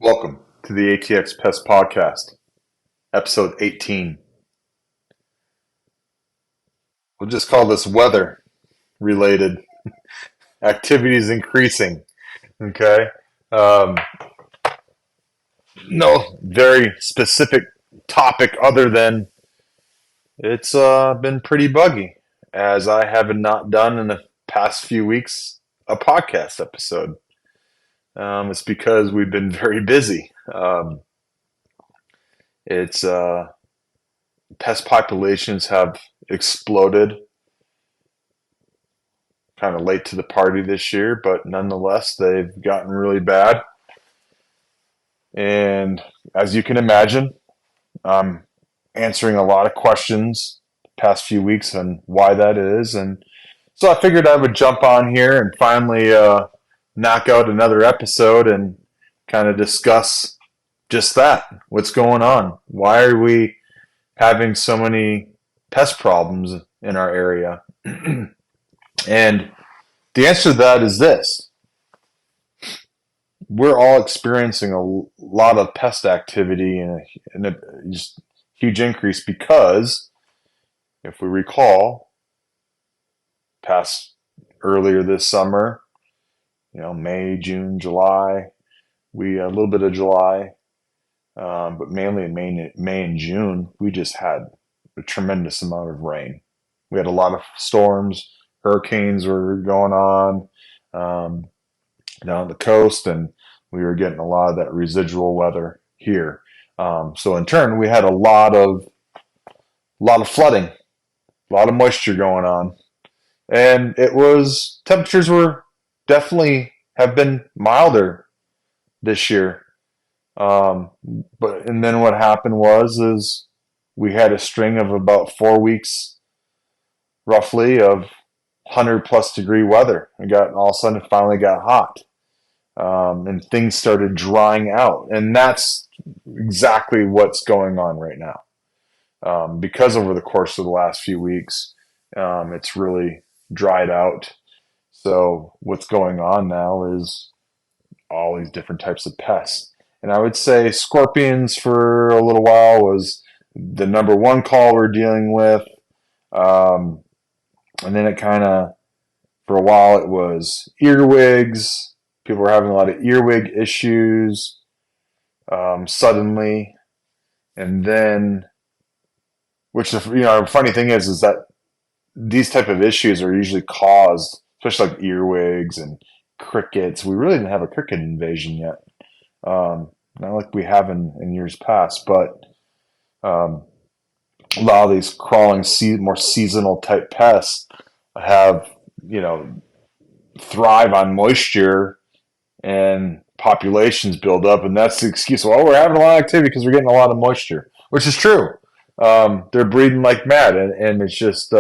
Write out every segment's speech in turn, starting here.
Welcome to the ATX Pest Podcast, episode 18. We'll just call this weather related. Activities increasing. Okay. Um, no very specific topic other than it's been pretty buggy, as I have not done in the past few weeks a podcast episode. It's because we've been very busy. It's Pest populations have exploded kind of late to the party this year, but nonetheless, they've gotten really bad. And as you can imagine, I'm answering a lot of questions the past few weeks on why that is. And so I figured I would jump on here and finally knock out another episode and kind of discuss just that. What's going on? Why are we having so many pest problems in our area? And the answer to that is this. We're all experiencing a lot of pest activity and a just huge increase because, if we recall, past earlier this summer, May, June, July, we a little bit of July, but mainly in May and June, we just had a tremendous amount of rain. We had a lot of storms. Hurricanes were going on down the coast, and we were getting a lot of that residual weather here. So in turn, we had a lot of flooding, a lot of moisture going on, and temperatures were definitely have been milder this year. And then what happened is we had a string of about 4 weeks, roughly, of 100+ degree weather. All of a sudden it finally got hot, and things started drying out, and that's exactly what's going on right now. Because over the course of the last few weeks, it's really dried out. So what's going on now is all these different types of pests, and I would say scorpions for a little while was the number one call we're dealing with. And then it kind of, for a while, it was earwigs. People were having a lot of earwig issues suddenly. And then, which the funny thing is that these type of issues are usually caused, especially like earwigs and crickets. We really didn't have a cricket invasion yet. Not like we have in years past, but a lot of these crawling, more seasonal type pests have, thrive on moisture, and populations build up, and that's the excuse. Well, we're having a lot of activity because we're getting a lot of moisture, which is true. They're breeding like mad, and it's just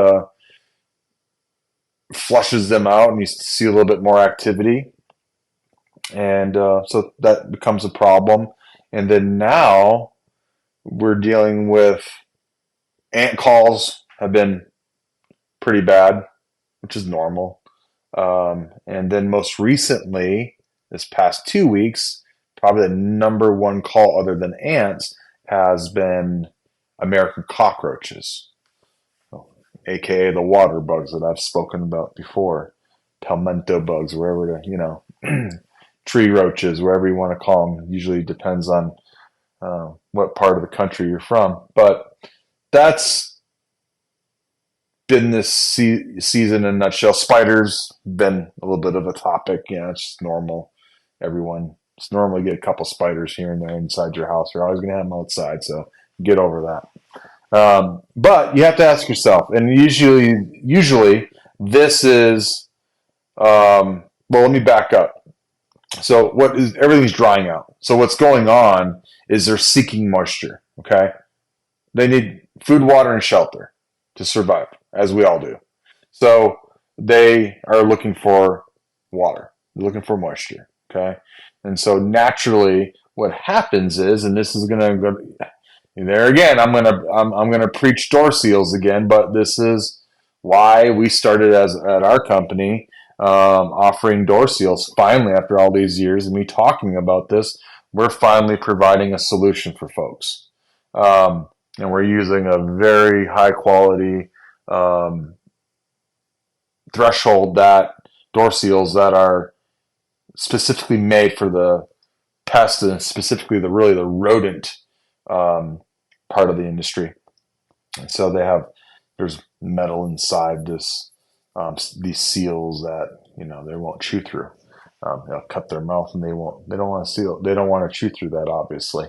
flushes them out, and you see a little bit more activity, and so that becomes a problem. And then now we're dealing with ant calls have been pretty bad, which is normal. And then most recently, this past 2 weeks, probably the number one call other than ants has been American cockroaches, aka the water bugs that I've spoken about before, palmetto bugs, wherever tree roaches, wherever you want to call them. Usually depends on what part of the country you're from, but that's been this season in a nutshell. Spiders been a little bit of a topic. It's just normal. Everyone just normally get a couple spiders here and there inside your house. You're always going to have them outside, so get over that. But you have to ask yourself, and usually this is, well, let me back up. So everything's drying out. So what's going on is they're seeking moisture, okay? They need food, water, and shelter to survive, as we all do. So they are looking for water. They're looking for moisture, okay? And so naturally what happens is, and this is going to go there again, I'm going to preach door seals again, but this is why we started at our company offering door seals finally after all these years, and me talking about this we're finally providing a solution for folks. And we're using a very high quality um, threshold that door seals that are specifically made for the pest and specifically the rodent um, part of the industry. And so there's metal inside these seals that, they won't chew through. They'll cut their mouth and they don't want to seal, they don't want to chew through that, obviously.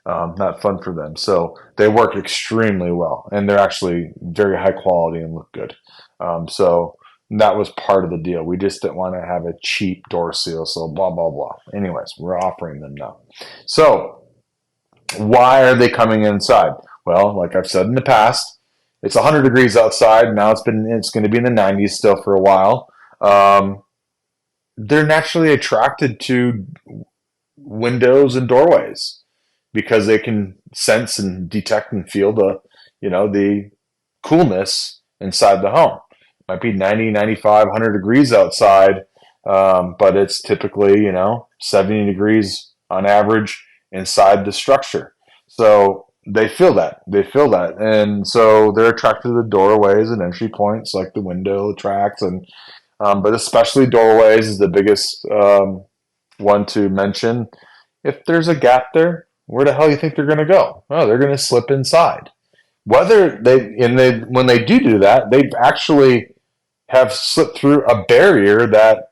Not fun for them. So they work extremely well and they're actually very high quality and look good. So that was part of the deal. We just didn't want to have a cheap door seal. So blah, blah, blah. Anyways, we're offering them now. So why are they coming inside? Well, like I've said in the past, it's 100 degrees outside. Now it's going to be in the 90s still for a while. They're naturally attracted to windows and doorways because they can sense and detect and feel the coolness inside the home. Might be 90, 95, 100 degrees outside, but it's typically, 70 degrees on average inside the structure. So they feel that. And so they're attracted to the doorways and entry points like the window tracks but especially doorways is the biggest one to mention. If there's a gap there, where the hell do you think they're going to go? Oh, they're going to slip inside. When they do that, they actually have slipped through a barrier that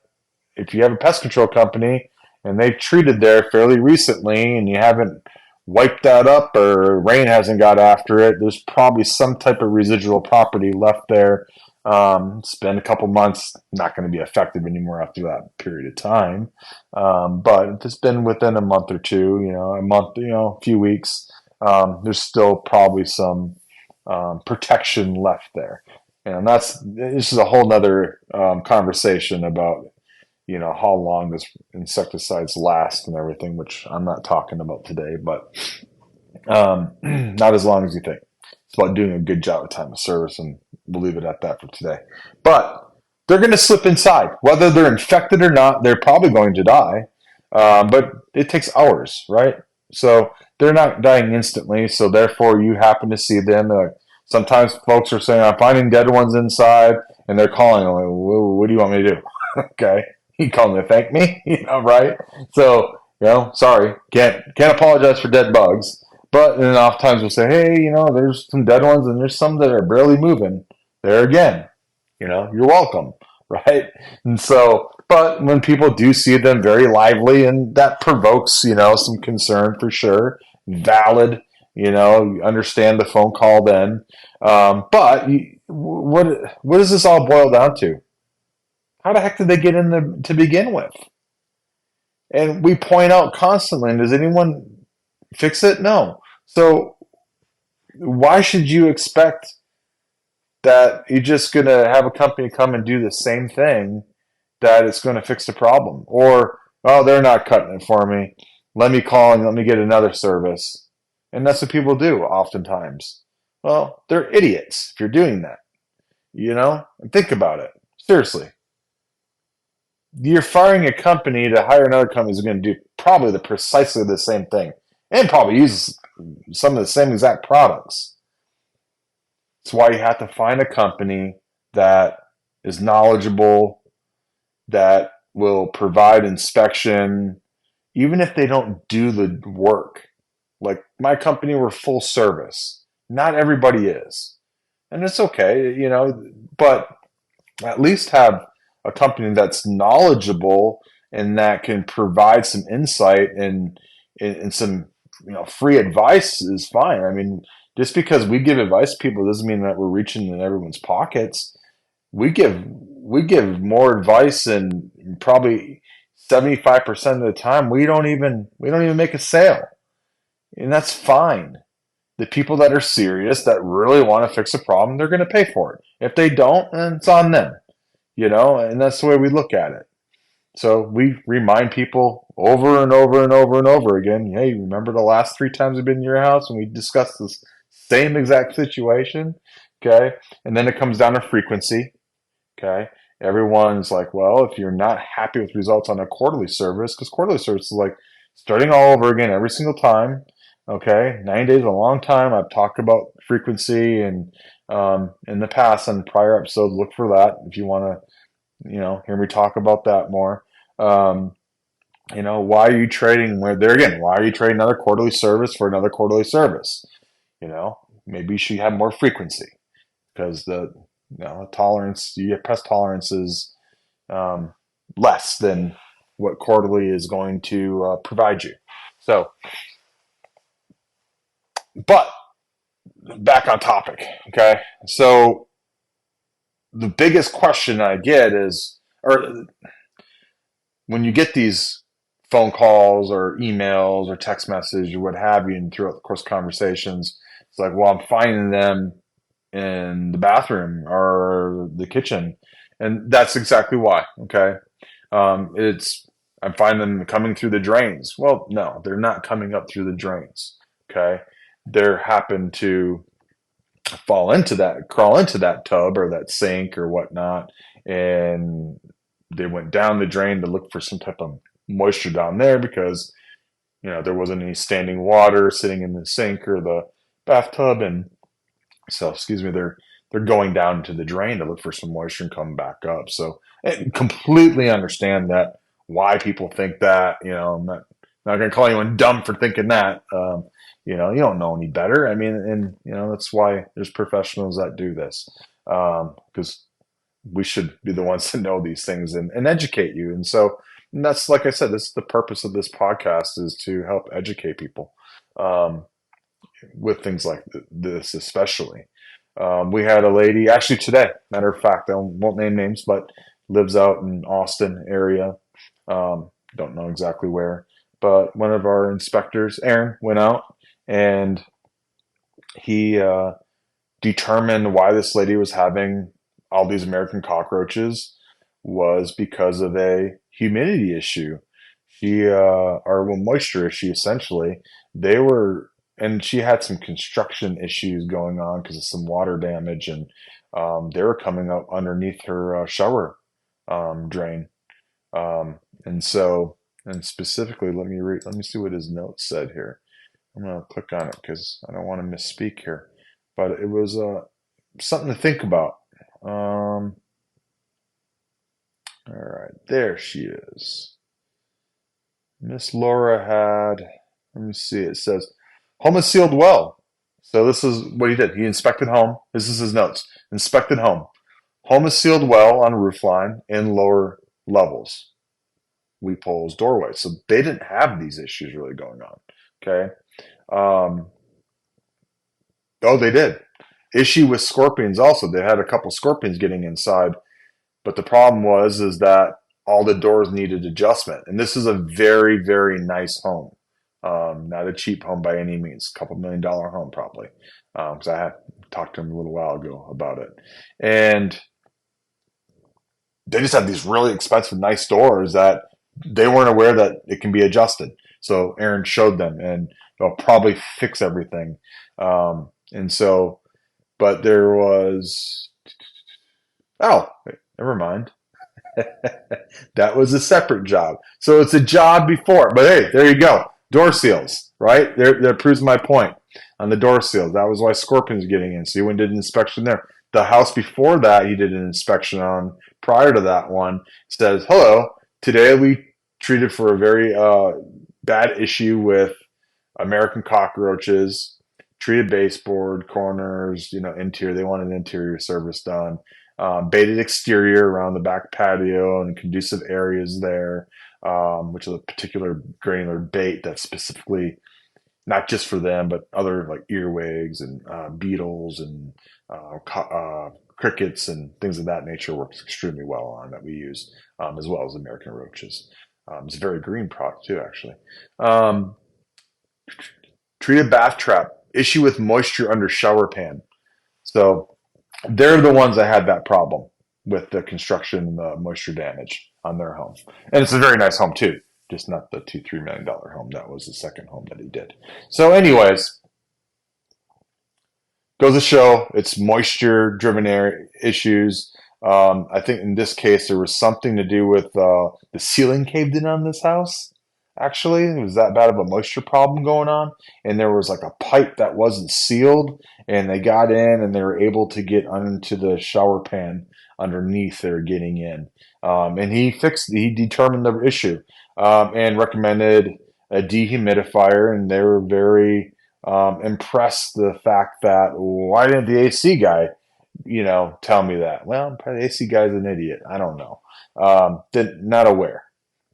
if you have a pest control company and they've treated there fairly recently and you haven't wiped that up or rain hasn't got after it, there's probably some type of residual property left there. It's been a couple months, not going to be effective anymore after that period of time. But if it's been within a month or two, a few weeks, there's still probably some protection left there. And this is a whole nother conversation about, how long does insecticides last and everything, which I'm not talking about today, but not as long as you think. It's about doing a good job of time of service, and we'll leave it at that for today. But they're going to slip inside. Whether they're infected or not, they're probably going to die. But it takes hours, right? So they're not dying instantly, so therefore you happen to see them. Sometimes folks are saying, I'm finding dead ones inside, and they're calling. I'm like, what do you want me to do? Okay. You calling to thank me? Right? So, sorry. Can't apologize for dead bugs. But then oftentimes we'll say, hey, there's some dead ones and there's some that are barely moving. There again, you're welcome, right? And so, but when people do see them very lively, and that provokes, some concern for sure, valid, you understand the phone call then. But what does this all boil down to? How the heck did they get in there to begin with? And we point out constantly, and does anyone fix it? No. So why should you expect that you're just going to have a company come and do the same thing, that it's going to fix the problem? Or, oh, they're not cutting it for me. Let me call and let me get another service. And that's what people do oftentimes. Well, they're idiots if you're doing that. And think about it. Seriously. You're firing a company to hire another company who's going to do probably precisely the same thing and probably use some of the same exact products. That's why you have to find a company that is knowledgeable, that will provide inspection, even if they don't do the work. Like my company, we're full service. Not everybody is. And it's okay, but at least have a company that's knowledgeable and that can provide some insight and some free advice is fine. I mean, just because we give advice to people doesn't mean that we're reaching in everyone's pockets. We give more advice, and probably 75% of the time we don't even make a sale, and that's fine. The people that are serious, that really want to fix a problem, they're going to pay for it. If they don't, then it's on them. And that's the way we look at it. So we remind people over and over and over and over again, hey, remember the last 3 times we've been in your house and we discussed this same exact situation? Okay. And then it comes down to frequency. Okay. Everyone's like, well, if you're not happy with results on a quarterly service, because quarterly service is like starting all over again every single time. Okay, 90 days is a long time. I've talked about frequency and in the past on prior episodes. Look for that if you want to, hear me talk about that more. Um, why are you trading where there again? Why are you trading another quarterly service for another quarterly service? Maybe you should have more frequency because the tolerance, your pest tolerance is um, less than what quarterly is going to provide you. So, but back on topic. Okay. So the biggest question I get is, or when you get these phone calls or emails or text messages or what have you, and throughout the course of conversations, it's like, well, I'm finding them in the bathroom or the kitchen. And that's exactly why. Okay. It's, I'm finding them coming through the drains. Well, no, they're not coming up through the drains. Okay. There happen to crawl into that tub or that sink or whatnot, and they went down the drain to look for some type of moisture down there because there wasn't any standing water sitting in the sink or the bathtub, and so excuse me, they're going down into the drain to look for some moisture and come back up. So I completely understand that why people think that. I'm not going to call anyone dumb for thinking that. You don't know any better. I mean, and that's why there's professionals that do this, because we should be the ones to know these things and educate you. And that's, like I said, this is the purpose of this podcast, is to help educate people with things like this, especially. We had a lady actually today, matter of fact, I won't name names, but lives out in Austin area. Don't know exactly where, but one of our inspectors, Aaron, went out and he determined why this lady was having all these American cockroaches was because of a humidity issue. Or well, moisture issue, essentially. They were, and she had some construction issues going on because of some water damage, and they were coming up underneath her shower drain. And so, and specifically, let me see what his notes said here. I'm going to click on it because I don't want to misspeak here. But it was something to think about. All right, there she is. Miss Laura had, let me see, it says, home is sealed well. So this is what he did. He inspected home. This is his notes. Inspected home. Home is sealed well on roof line in lower levels. Weep holes, doorways. So they didn't have these issues really going on. Okay. Oh, they did. Issue with scorpions also. They had a couple scorpions getting inside, but the problem is that all the doors needed adjustment. And this is a very, very nice home. Not a cheap home by any means. A couple $1 million home probably. Because I had talked to him a little while ago about it. And they just have these really expensive, nice doors that they weren't aware that it can be adjusted. So Aaron showed them, and they'll probably fix everything. And so, but there was, oh, wait, never mind. That was a separate job. So it's a job before, but hey, there you go. Door seals, right? That proves my point on the door seals. That was why scorpions were getting in. So he went and did an inspection there. The house before that, he did an inspection on prior to that one. Says, hello, today we treated for a very bad issue with American cockroaches, treated baseboard, corners, interior. They wanted interior service done. Baited exterior around the back patio and conducive areas there, which is a particular granular bait that's specifically not just for them, but other like earwigs and beetles and crickets and things of that nature works extremely well on that we use, as well as American roaches. It's a very green product too, actually. Treated bath trap, issue with moisture under shower pan. So they're the ones that had that problem with the construction moisture damage on their home. And it's a very nice home too, just not the $2-3 million home. That was the second home that he did. So anyways, goes to show it's moisture driven issues. I think in this case there was something to do with the ceiling caved in on this house. actually. It was that bad of a moisture problem going on. And there was like a pipe that wasn't sealed, and they got in and they were able to get into the shower pan underneath they were getting in. And he determined the issue, and recommended a dehumidifier, and they were very impressed the fact that why didn't the AC guy, tell me that? Well, probably the AC guy's an idiot. I don't know. Not aware,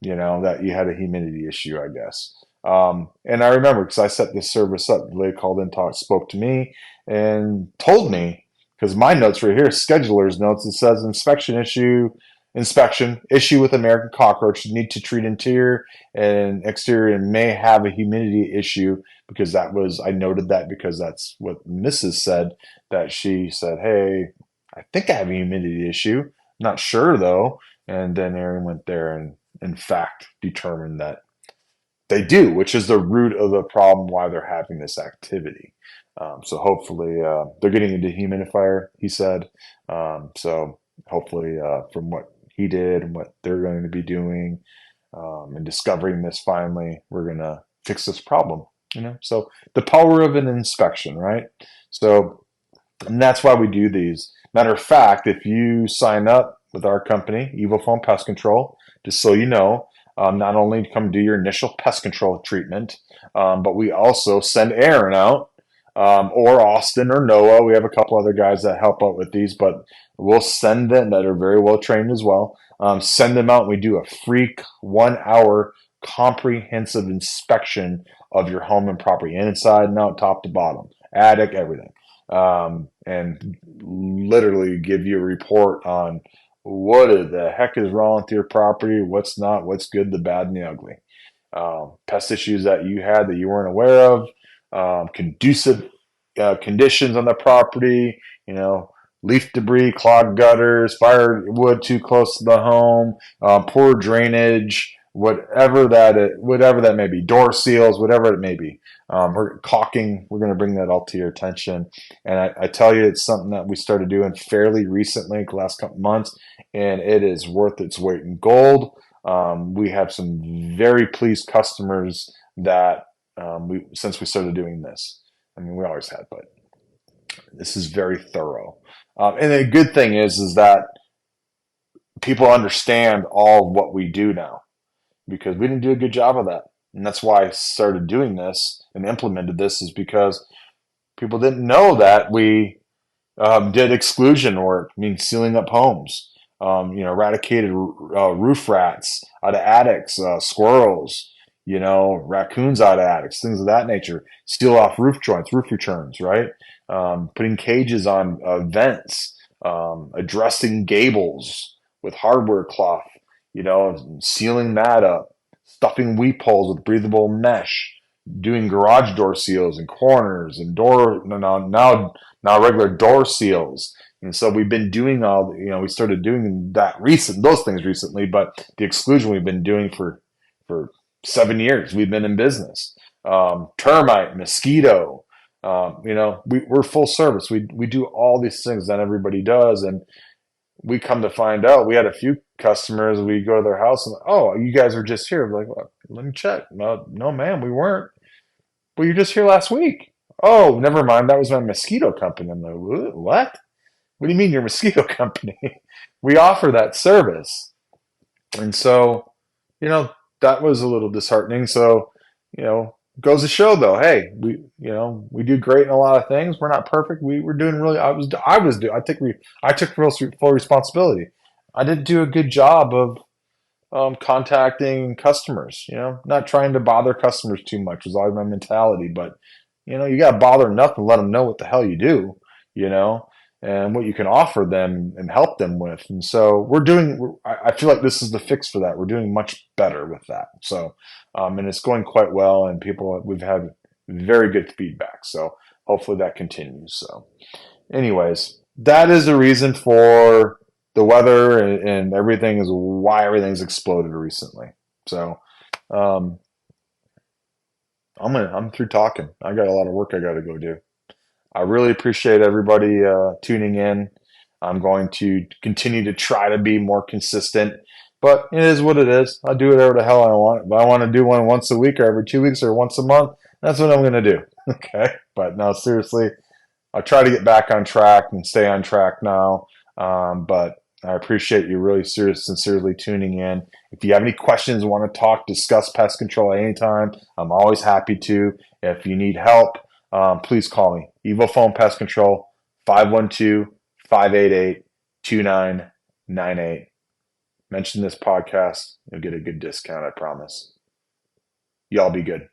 that you had a humidity issue, I guess. And I remember because I set this service up, the lady called in, spoke to me, and told me, because my notes right here, scheduler's notes, it says inspection issue with American cockroach, need to treat interior and exterior, and may have a humidity issue, because I noted that because that's what Mrs. said, that she said, hey, I think I have a humidity issue. Not sure though. And then Aaron went there and in fact determined that they do, which is the root of the problem why they're having this activity. So hopefully they're getting a dehumidifier, he said. So hopefully from what he did and what they're going to be doing, and discovering this finally, we're going to fix this problem. So the power of an inspection, right? So, and that's why we do these. Matter of fact, if you sign up with our company, Evil Phone Pest Control, just so you know, not only come do your initial pest control treatment, but we also send Aaron out, or Austin or Noah. We have a couple other guys that help out with these, but we'll send them that are very well trained as well. Send them out. And we do a free 1 hour comprehensive inspection of your home and property, inside and out, top to bottom, attic, everything, and literally give you a report on what the heck is wrong with your property, what's not, what's good, the bad, and the ugly. Pest issues that you had that you weren't aware of, conducive conditions on the property, leaf debris, clogged gutters, firewood too close to the home, poor drainage, whatever that may be, door seals, whatever it may be. We're caulking. We're going to bring that all to your attention. And I tell you, it's something that we started doing fairly recently, the last couple months, and it is worth its weight in gold. We have some very pleased customers that since we started doing this. I mean, we always had, but this is very thorough. And the good thing is that people understand all of what we do now, because we didn't do a good job of that. And that's why I started doing this and implemented this, is because people didn't know that we did exclusion work, means sealing up homes, eradicated roof rats out of attics, squirrels, raccoons out of attics, things of that nature, seal off roof joints, roof returns, right? Putting cages on vents, addressing gables with hardware cloth, sealing that up, stuffing weep holes with breathable mesh, doing garage door seals and corners and now regular door seals. And so we've been doing we started doing those things recently, but the exclusion we've been doing for 7 years. We've been in business. Termite, mosquito, we're full service. We do all these things that everybody does. And we come to find out, we had a few customers, we go to their house and, oh, you guys were just here. We're like, well, let me check. No, ma'am, we weren't. Well, you were just here last week. Oh, never mind. That was my mosquito company. I'm like, what? What do you mean your mosquito company? We offer that service. And so, that was a little disheartening. So, goes to show though, hey, we do great in a lot of things. We're not perfect. We're doing really, I took full responsibility. I didn't do a good job of contacting customers, not trying to bother customers too much was always my mentality. But, you got to bother enough and let them know what the hell you do, and what you can offer them and help them with. And so I feel like this is the fix for that. We're doing much better with that. So, and it's going quite well, and we've had very good feedback. So hopefully that continues. So anyways, that is the reason for the weather and everything, is why everything's exploded recently. So, I'm through talking. I got a lot of work I got to go do. I really appreciate everybody tuning in. I'm going to continue to try to be more consistent, But it is what it is. I do whatever the hell I want. If I want to do one once a week or every 2 weeks or once a month, that's what I'm going to do. Okay. But no, seriously, I'll try to get back on track and stay on track now. But I appreciate you really sincerely tuning in. If you have any questions, want to talk, discuss pest control at any time, I'm always happy to. If you need help, please call me. EvoFoam Pest Control, 512-588-2998. Mention this podcast. You'll get a good discount, I promise. Y'all be good.